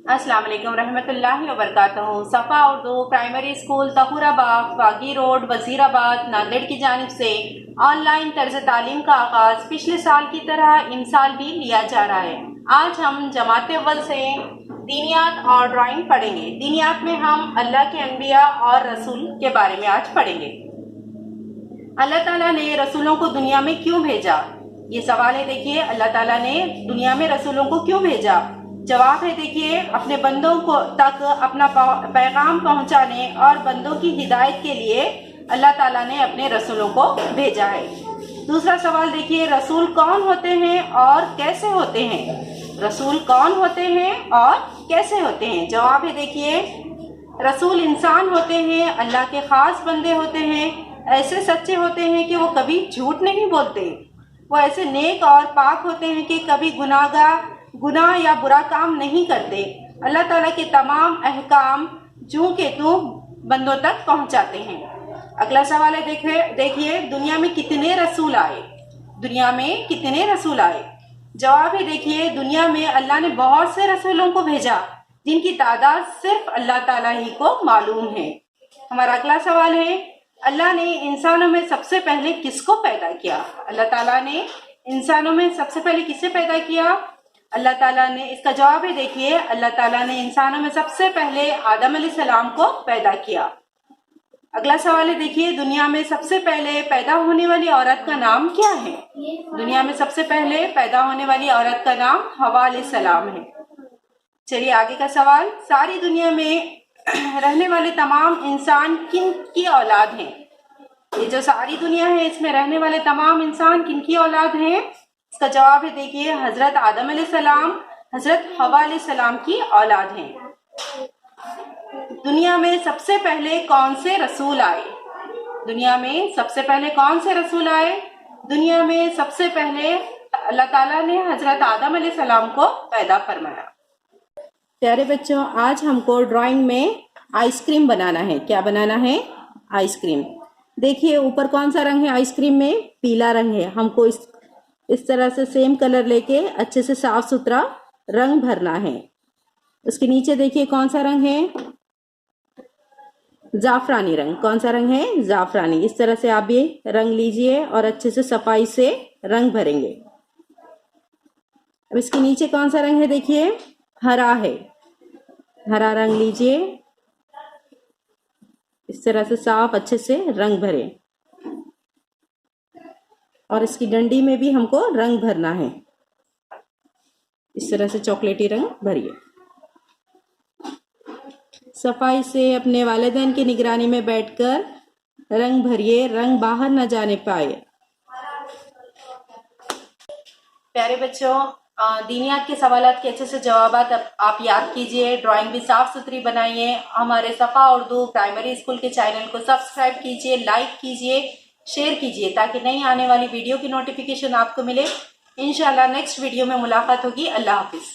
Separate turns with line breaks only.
अस्सलाम वालेकुम रहमतुल्लाहि व बरकातहू। सफ़ा उर्दू प्राइमरी स्कूल तहूराबाग, बागी रोड, वज़ीराबाद, नांदेड़ की जानिब से ऑनलाइन तर्ज तालीम का आगाज़ पिछले साल की तरह इन साल भी लिया जा रहा है। आज हम जमात अव्वल से दीनियात और ड्राइंग पढ़ेंगे। दीनियात में हम अल्लाह के अनबिया और रसूल के बारे में आज पढ़ेंगे। अल्लाह ताला ने रसूलों को दुनिया में क्यों भेजा? ये सवाल है। देखिए, अल्लाह ताला ने दुनिया में रसूलों को क्यों भेजा? जवाब है, देखिए, अपने बंदों को तक अपना पैगाम पहुंचाने और बंदों की हिदायत के लिए अल्लाह ताला ने अपने रसूलों को भेजा है। दूसरा सवाल देखिए, रसूल कौन होते हैं और कैसे होते हैं? रसूल कौन होते हैं और कैसे होते हैं? जवाब है, देखिए, रसूल इंसान होते हैं, अल्लाह के खास बंदे होते हैं, ऐसे सच्चे होते हैं कि वो कभी झूठ नहीं बोलते। वो ऐसे नेक और पाक होते हैं कि कभी गुनाह या बुरा काम नहीं करते। अल्लाह ताला के तमाम अहकाम जूं के तूं बंदों तक पहुंचाते हैं। अगला सवाल है, देखिए, दुनिया में कितने रसूल आए? दुनिया में कितने रसूल आए? जवाब है, देखिए, दुनिया में अल्लाह ने बहुत से रसूलों को भेजा जिनकी तादाद सिर्फ अल्लाह ताला ही को मालूम है। हमारा अगला सवाल है, अल्लाह ने इंसानों में सबसे पहले किसको पैदा किया? अल्लाह ताला ने इंसानों में सबसे पहले किसे पैदा किया? अल्लाह ताला ने, इसका जवाब है, देखिए, अल्लाह ताला ने इंसानों में सबसे पहले आदम अलैहिस्सलाम को पैदा किया। अगला सवाल है, देखिए, दुनिया में सबसे पहले पैदा होने वाली औरत का नाम क्या है? दुनिया में सबसे पहले पैदा होने वाली औरत का नाम हवा अलैहिस्सलाम है। चलिए आगे का सवाल, सारी दुनिया में रहने वाले तमाम इंसान किन की औलाद हैं? ये जो सारी दुनिया है, इसमें रहने वाले तमाम इंसान किन की औलाद हैं? इसका जवाब है, देखिए, हजरत आदम अलैहिस्सलाम, हजरत हवा अलैहिस्सलाम की औलाद हैं। दुनिया में सबसे पहले कौन से रसूल आए? दुनिया में सबसे पहले कौन से रसूल आए? दुनिया में सबसे पहले अल्लाह ताला ने हजरत आदम अलैहिस्सलाम को पैदा फरमाया। प्यारे बच्चों, आज हमको ड्राइंग में आइसक्रीम बनाना है। क्या बनाना है? आइसक्रीम। देखिए, ऊपर कौन सा रंग है? आइसक्रीम में पीला रंग है। हमको इस तरह से सेम कलर लेके अच्छे से साफ सुथरा रंग भरना है। उसके नीचे देखिए कौन सा रंग है? जाफरानी रंग। कौन सा रंग है? जाफरानी। इस तरह से आप ये रंग लीजिए और अच्छे से सफाई से रंग भरेंगे। अब इसके नीचे कौन सा रंग है? देखिए, हरा है। हरा रंग लीजिए, इस तरह से साफ अच्छे से रंग भरें। और इसकी डंडी में भी हमको रंग भरना है। इस तरह से चॉकलेटी रंग भरिए। सफाई से अपने वालिदैन की निगरानी में बैठकर रंग भरिए, रंग बाहर न जाने पाए। प्यारे बच्चों, दीनियात के सवालात के अच्छे से जवाबात आप याद कीजिए। ड्राइंग भी साफ सुथरी बनाइए। हमारे सफ़ा उर्दू प्राइमरी स्कूल के चैनल को सब्सक्राइब कीजिए, लाइक कीजिए, शेयर कीजिए ताकि नई आने वाली वीडियो की नोटिफिकेशन आपको मिले। इंशाल्लाह नेक्स्ट वीडियो में मुलाकात होगी। अल्लाह हाफिज़।